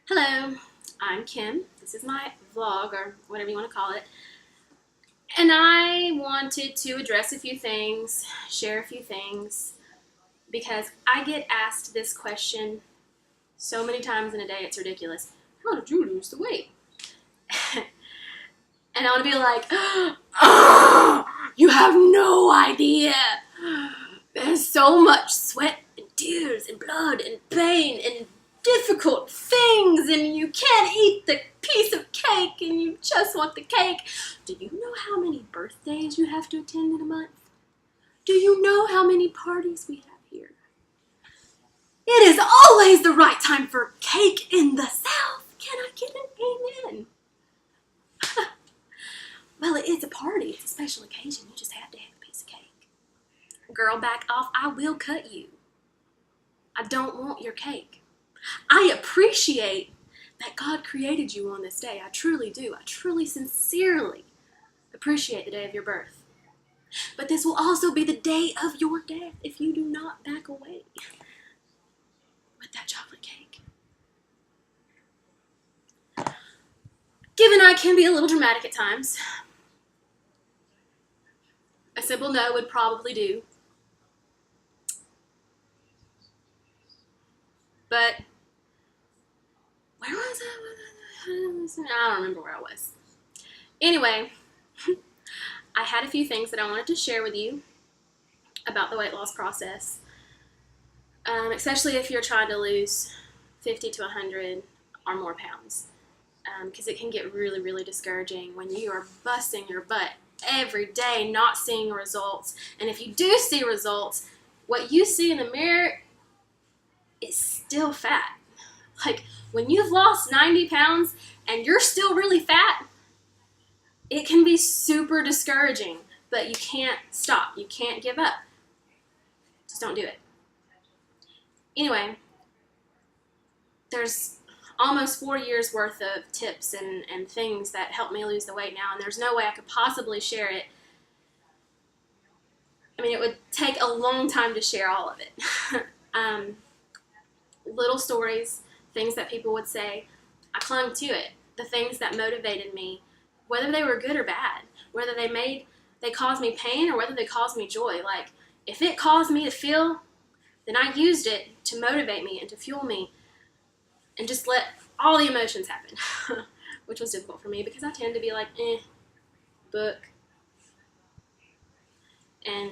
Hello, I'm Kim. This is my vlog, or whatever you want to call it. And I wanted to address a few things, share a few things, because I get asked this question so many times in a day, it's ridiculous. How did you lose the weight? And I want to be like, oh, you have no idea. There's so much sweat and tears and blood and pain and difficult things, and you can't eat the piece of cake and you just want the cake. Do you know how many birthdays you have to attend in a month? Do you know how many parties we have here? It is always the right time for cake in the South. Can I get an amen? Well, it's a party. It's a special occasion. You just have to have a piece of cake. Girl, back off. I will cut you. I don't want your cake. I appreciate that God created you on this day. I truly do. I truly, sincerely appreciate the day of your birth. But this will also be the day of your death if you do not back away with that chocolate cake. Given I can be a little dramatic at times, a simple no would probably do. But where was I? I don't remember where I was. Anyway, I had a few things that I wanted to share with you about the weight loss process, especially if you're trying to lose 50 to 100 or more pounds, because it can get really, really discouraging when you are busting your butt every day, not seeing results. And if you do see results, what you see in the mirror is still fat. Like, when you've lost 90 pounds and you're still really fat, it can be super discouraging, but you can't stop. You can't give up. Just don't do it. Anyway, there's almost 4 years worth of tips and things that help me lose the weight now, and there's no way I could possibly share it. I mean, it would take a long time to share all of it. Little stories, things that people would say, I clung to it. The things that motivated me, whether they were good or bad, whether they caused me pain or whether they caused me joy. Like, if it caused me to feel, then I used it to motivate me and to fuel me and just let all the emotions happen, which was difficult for me because I tend to be like, book, and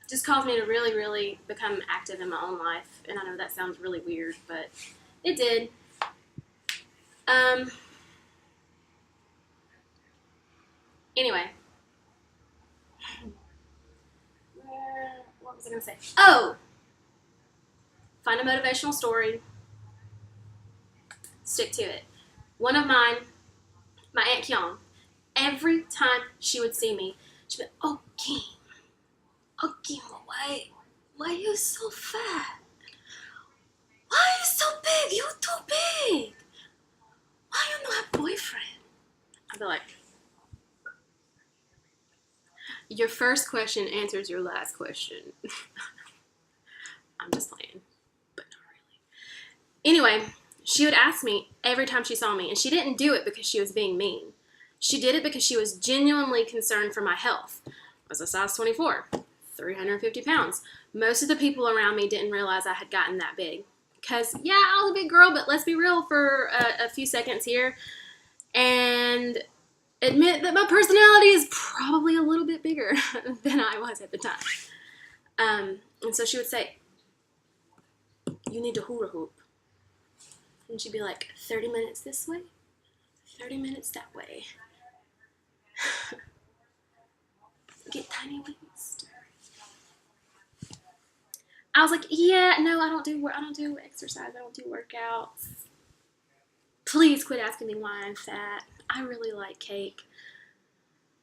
just caused me to really, really become active in my own life. And I know that sounds really weird, but it did. Anyway, what was I going to say? Oh! Find a motivational story. Stick to it. One of mine, my Aunt Kyung, every time she would see me, she'd be like, oh, Kim, why are you so fat? Why are you so big? You too big. Why you not have a boyfriend? I'd be like, your first question answers your last question. I'm just playing, but not really. Anyway, she would ask me every time she saw me, and she didn't do it because she was being mean. She did it because she was genuinely concerned for my health. I was a size 24, 350 pounds. Most of the people around me didn't realize I had gotten that big. Because, yeah, I was a big girl, but let's be real for a few seconds here and admit that my personality is probably a little bit bigger than I was at the time. And so she would say, you need to hula hoop. And she'd be like, 30 minutes this way, 30 minutes that way. Get tiny waist. I was like, yeah, no, I don't do exercise. I don't do workouts. Please quit asking me why I'm fat. I really like cake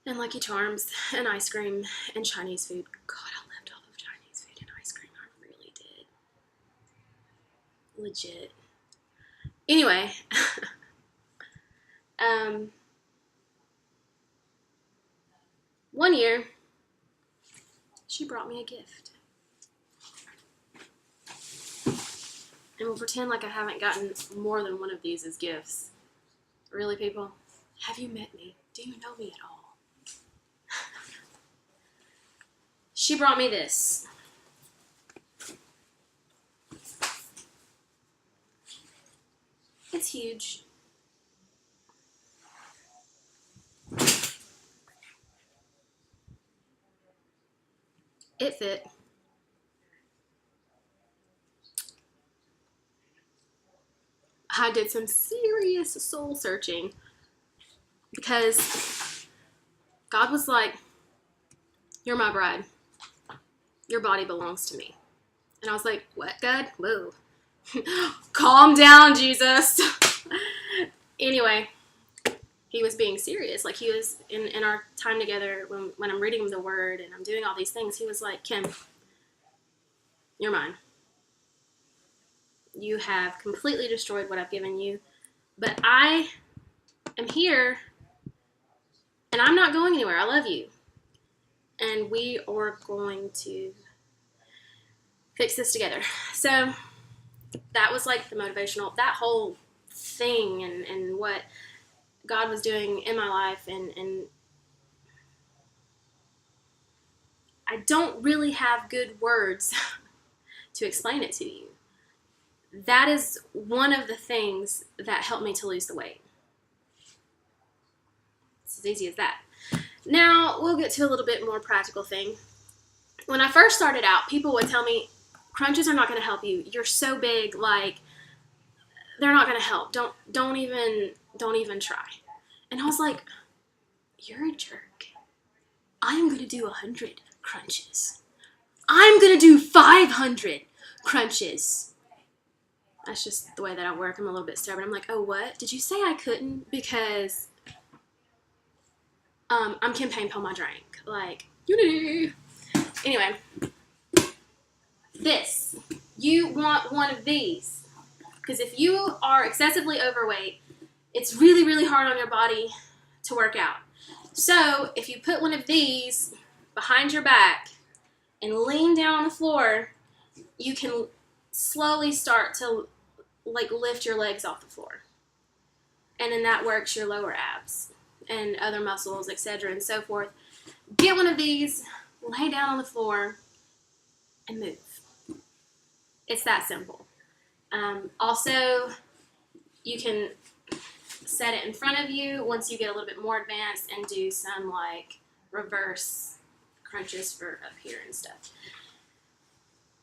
and Lucky Charms and ice cream and Chinese food. God, I lived off of Chinese food and ice cream. I really did. Legit. Anyway, one year, she brought me a gift. And we'll pretend like I haven't gotten more than one of these as gifts. Really, people? Have you met me? Do you know me at all? She brought me this. It's huge. It fit. I did some serious soul searching because God was like, you're my bride. Your body belongs to me. And I was like, what, God? Whoa. Calm down, Jesus. Anyway, he was being serious. Like, he was in our time together when I'm reading the word and I'm doing all these things. He was like, Kim, you're mine. You have completely destroyed what I've given you. But I am here and I'm not going anywhere. I love you. And we are going to fix this together. So that was like the motivational, that whole thing and what God was doing in my life. And I don't really have good words to explain it to you. That is one of the things that helped me to lose the weight. It's as easy as that. Now, we'll get to a little bit more practical thing. When I first started out, people would tell me, crunches are not going to help you. You're so big, like, they're not going to help. Don't even try. And I was like, you're a jerk. I am going to do 100 crunches. I'm going to do 500 crunches. That's just the way that I work. I'm a little bit stubborn. I'm like, oh, what? Did you say I couldn't? Because I'm Kim Payne, my drink. Like, unity. Anyway, this. You want one of these. Because if you are excessively overweight, it's really, really hard on your body to work out. So if you put one of these behind your back and lean down on the floor, you can slowly start to like lift your legs off the floor. And then that works your lower abs and other muscles, etc. and so forth. Get one of these, lay down on the floor, and move. It's that simple. Also, you can set it in front of you once you get a little bit more advanced and do some like reverse crunches for up here and stuff.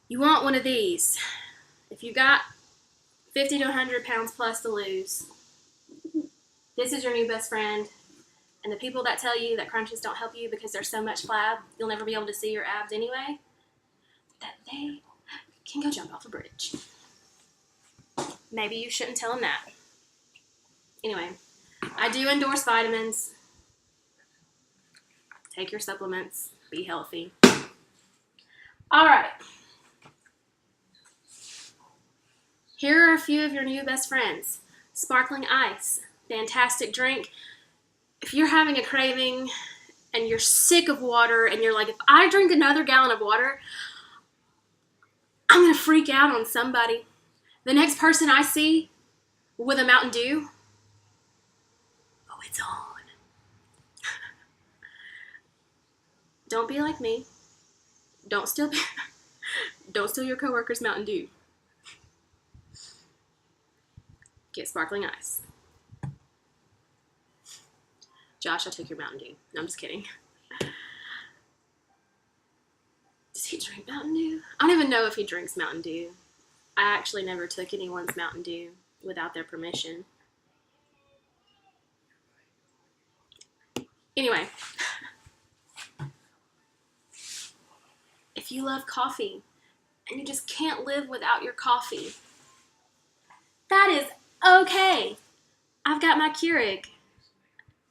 You want one of these. If you got 50 to 100 pounds plus to lose, this is your new best friend. And the people that tell you that crunches don't help you because there's so much flab, you'll never be able to see your abs anyway, that they can go jump off a bridge. Maybe you shouldn't tell them that. Anyway, I do endorse vitamins. Take your supplements. Be healthy. All right. Here are a few of your new best friends. Sparkling ice. Fantastic drink. If you're having a craving and you're sick of water and you're like, if I drink another gallon of water, I'm going to freak out on somebody. The next person I see with a Mountain Dew, oh, it's on. Don't be like me. Don't steal your coworker's Mountain Dew. Get sparkling ice. Josh, I took your Mountain Dew. No, I'm just kidding. Does he drink Mountain Dew? I don't even know if he drinks Mountain Dew. I actually never took anyone's Mountain Dew without their permission. Anyway, if you love coffee and you just can't live without your coffee, that is okay. I've got my Keurig,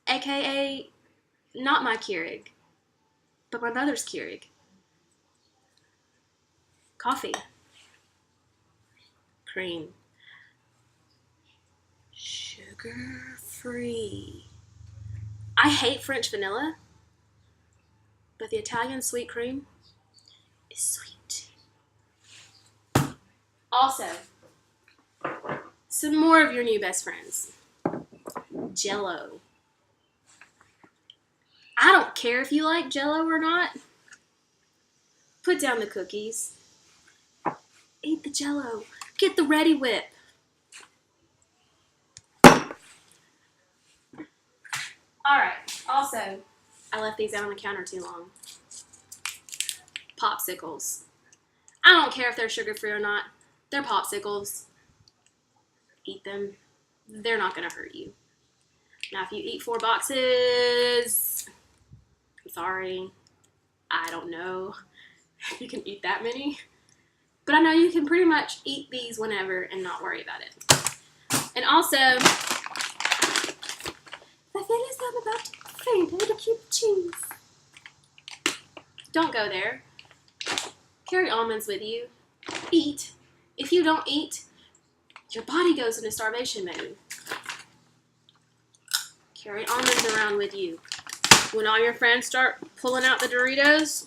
aka not my Keurig, but my mother's Keurig. Coffee. Cream. Sugar-free. I hate French vanilla, but the Italian sweet cream is sweet. Also, some more of your new best friends. Jell-O. I don't care if you like Jell-O or not. Put down the cookies. Eat the Jell-O. Get the Ready Whip. Alright, also, I left these out on the counter too long. Popsicles. I don't care if they're sugar-free or not. They're popsicles. Eat them. They're not going to hurt you. Now, if you eat 4 boxes, I'm sorry. I don't know if you can eat that many. But I know you can pretty much eat these whenever and not worry about it. And also, I feel as though I'm about to faint. I need a cube of cheese. Don't go there. Carry almonds with you. Eat. If you don't eat, your body goes into starvation mode. Carry almonds around with you. When all your friends start pulling out the Doritos,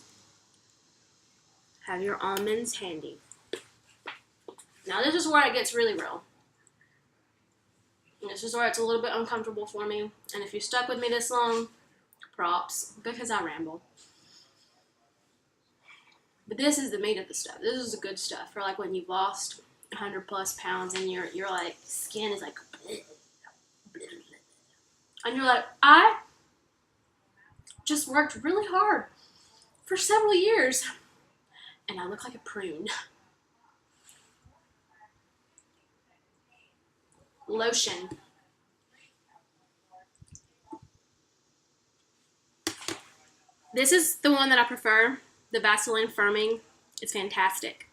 have your almonds handy. Now this is where it gets really real. This is where it's a little bit uncomfortable for me. And if you stuck with me this long, props, because I ramble. But this is the meat of the stuff. This is the good stuff for like when you've lost 100 plus pounds and your like skin is like bleh, bleh, bleh. And you're like, I just worked really hard for several years and I look like a prune. Lotion. This is the one that I prefer, the Vaseline Firming. It's fantastic.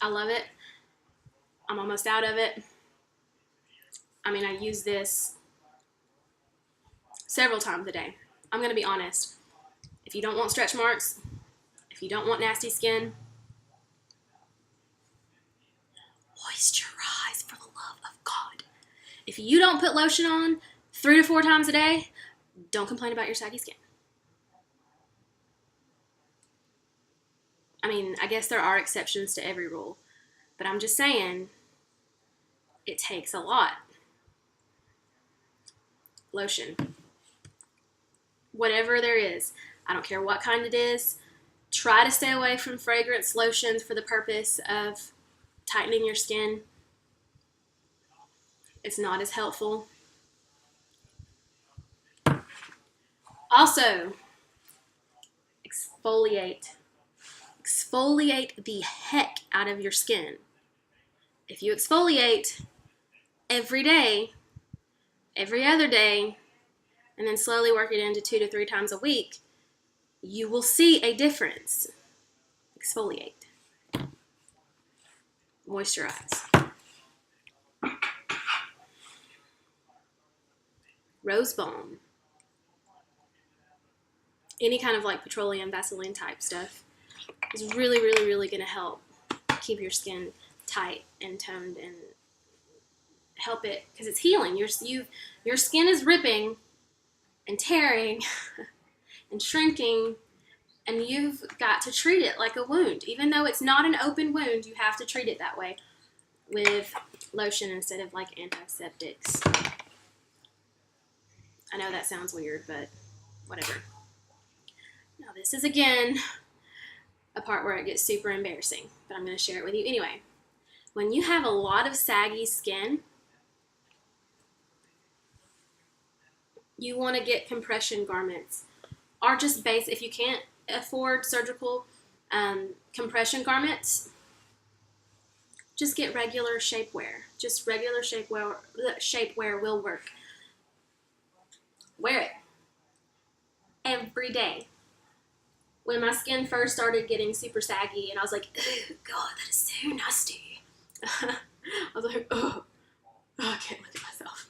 I love it. I'm almost out of it. I mean, I use this several times a day. I'm going to be honest. If you don't want stretch marks, if you don't want nasty skin, moisturize for the love of God. If you don't put lotion on 3 to 4 times a day, don't complain about your saggy skin. I mean, I guess there are exceptions to every rule, but I'm just saying it takes a lot. Lotion. Whatever there is. I don't care what kind it is. Try to stay away from fragrance lotions for the purpose of tightening your skin. It's not as helpful. Also, exfoliate. Exfoliate the heck out of your skin. If you exfoliate every day, every other day, and then slowly work it into 2 to 3 times a week, you will see a difference. Exfoliate. Moisturize. Rose balm. Any kind of like petroleum Vaseline type stuff is really, really, really going to help keep your skin tight and toned and help it, because it's healing. Your skin is ripping and tearing and shrinking, and you've got to treat it like a wound. Even though it's not an open wound, you have to treat it that way with lotion instead of like antiseptics. I know that sounds weird, but whatever. Now this is again a part where it gets super embarrassing, but I'm going to share it with you anyway. When you have a lot of saggy skin, you want to get compression garments, or just base. If you can't afford surgical compression garments, just get regular shapewear. Just regular shapewear will work. Wear it every day. When my skin first started getting super saggy and I was like, oh God, that is so nasty. I was like, oh, I can't look at myself.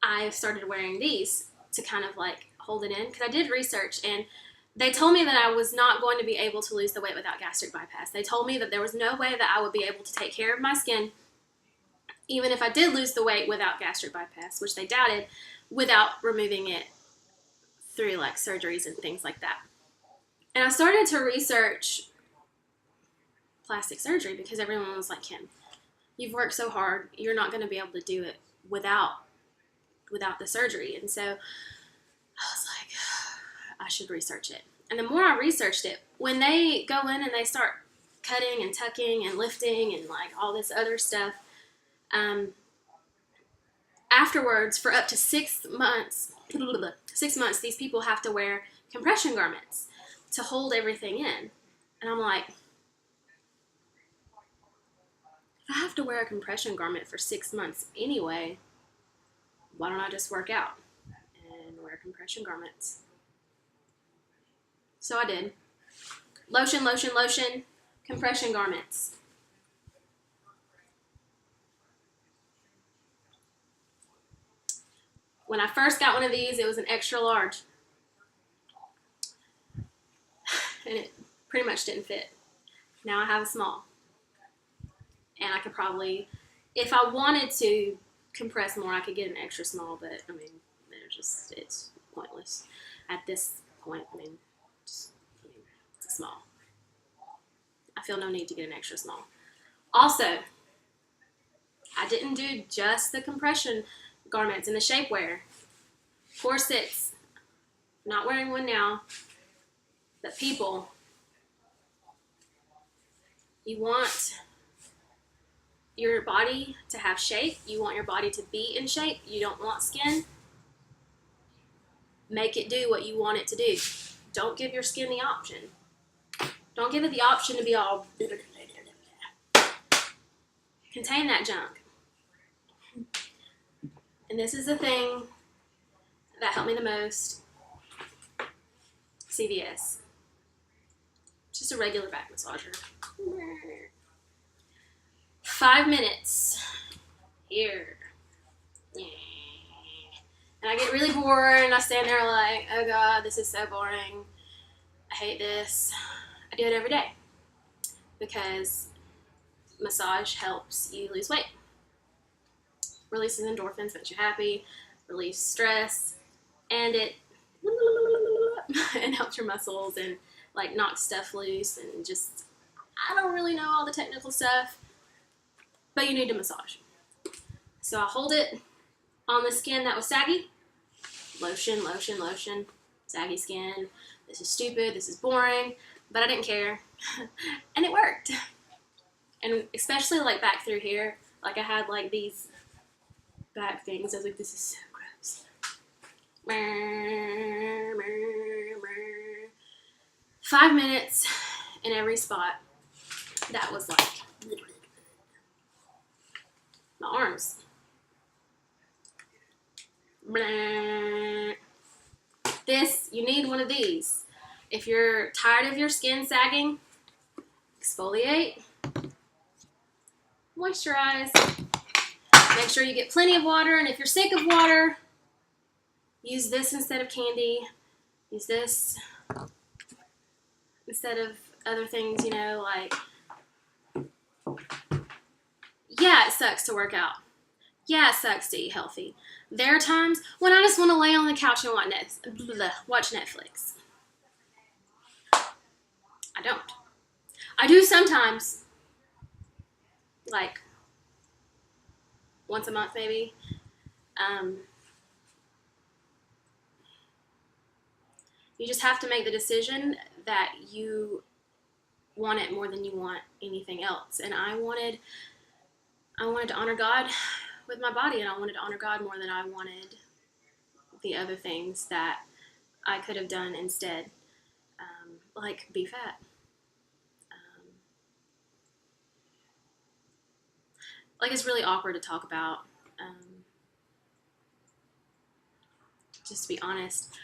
I started wearing these to kind of like hold it in, because I did research and they told me that I was not going to be able to lose the weight without gastric bypass. They told me that there was no way that I would be able to take care of my skin, even if I did lose the weight without gastric bypass, which they doubted, without removing it through like surgeries and things like that. And I started to research plastic surgery because everyone was like, Kim, you've worked so hard, you're not going to be able to do it without the surgery. And so I was like, I should research it. And the more I researched it, when they go in and they start cutting and tucking and lifting and like all this other stuff, afterwards, for up to 6 months, 6 months, these people have to wear compression garments to hold everything in. And I'm like, if I have to wear a compression garment for 6 months anyway, why don't I just work out and wear compression garments? So I did. Lotion, lotion, lotion, compression garments. When I first got one of these, it was an extra large. And it pretty much didn't fit. Now I have a small. And I could probably, if I wanted to compress more, I could get an extra small, but I mean, it's pointless at this point. I mean, it's a small. I feel no need to get an extra small. Also, I didn't do just the compression garments and the shapewear. Corsets, not wearing one now, but people, you want your body to have shape. You want your body to be in shape. You don't want skin. Make it do what you want it to do. Don't give your skin the option. Don't give it the option to be all... Contain that junk. And this is the thing that helped me the most. CVS. Just a regular back massager. 5 minutes. Here. And I get really bored and I stand there like, oh God, this is so boring. I hate this. I do it every day because massage helps you lose weight. Releases endorphins, makes you happy, relieves stress, and it helps your muscles and like knocks stuff loose and just, I don't really know all the technical stuff, but you need to massage. So I hold it on the skin that was saggy. Lotion, lotion, lotion. Saggy skin. This is stupid. This is boring. But I didn't care. And it worked. And especially like back through here. Like I had like these back things. I was like, this is so gross. 5 minutes in every spot. That was like my arms. This, you need one of these. If you're tired of your skin sagging, exfoliate, moisturize, make sure you get plenty of water, and if you're sick of water, use this instead of candy, use this instead of other things, you know, like, yeah, it sucks to work out. Yeah, it sucks to eat healthy. There are times when I just want to lay on the couch and watch Netflix. I don't. I do sometimes, like once a month maybe. You just have to make the decision that you want it more than you want anything else. And I wanted to honor God with my body, and I wanted to honor God more than I wanted the other things that I could have done instead, like be fat. Like, it's really awkward to talk about, just to be honest.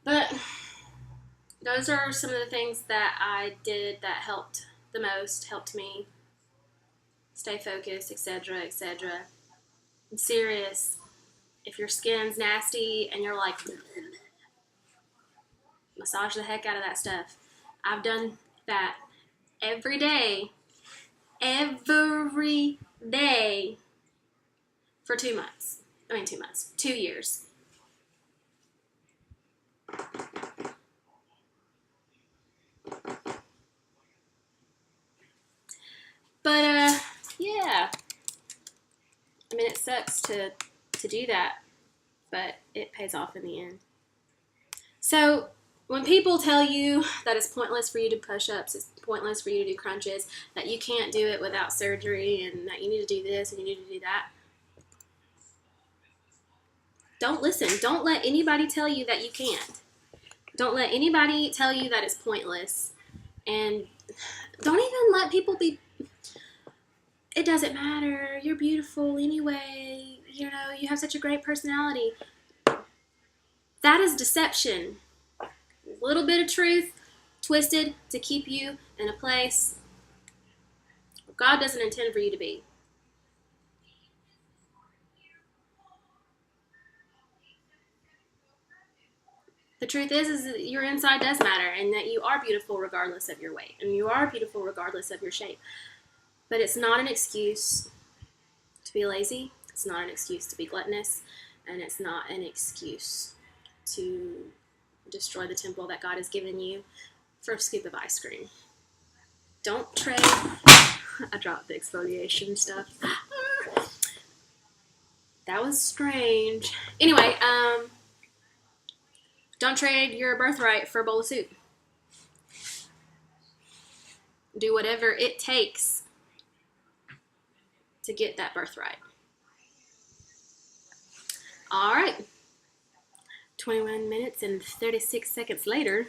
But those are some of the things that I did that helped the most, helped me stay focused, etc., etc. I'm serious. If your skin's nasty and you're like, massage the heck out of that stuff. I've done that every day for 2 months. 2 months, 2 years. But, yeah. sucks to do that, but it pays off in the end. So when people tell you that it's pointless for you to push-ups, it's pointless for you to do crunches, that you can't do it without surgery, and that you need to do this and you need to do that, don't listen. Don't let anybody tell you that you can't. Don't let anybody tell you that it's pointless. And don't even let people be, it doesn't matter, you're beautiful anyway, you know, you have such a great personality. That is deception. A little bit of truth twisted to keep you in a place where God doesn't intend for you to be. The truth is that your inside does matter, and that you are beautiful regardless of your weight, and you are beautiful regardless of your shape. But it's not an excuse to be lazy. It's not an excuse to be gluttonous, and it's not an excuse to destroy the temple that God has given you for a scoop of ice cream. Don't trade. I dropped the exfoliation stuff. That was strange. Anyway, don't trade your birthright for a bowl of soup. Do whatever it takes to get that birthright. All right. 21 minutes and 36 seconds later.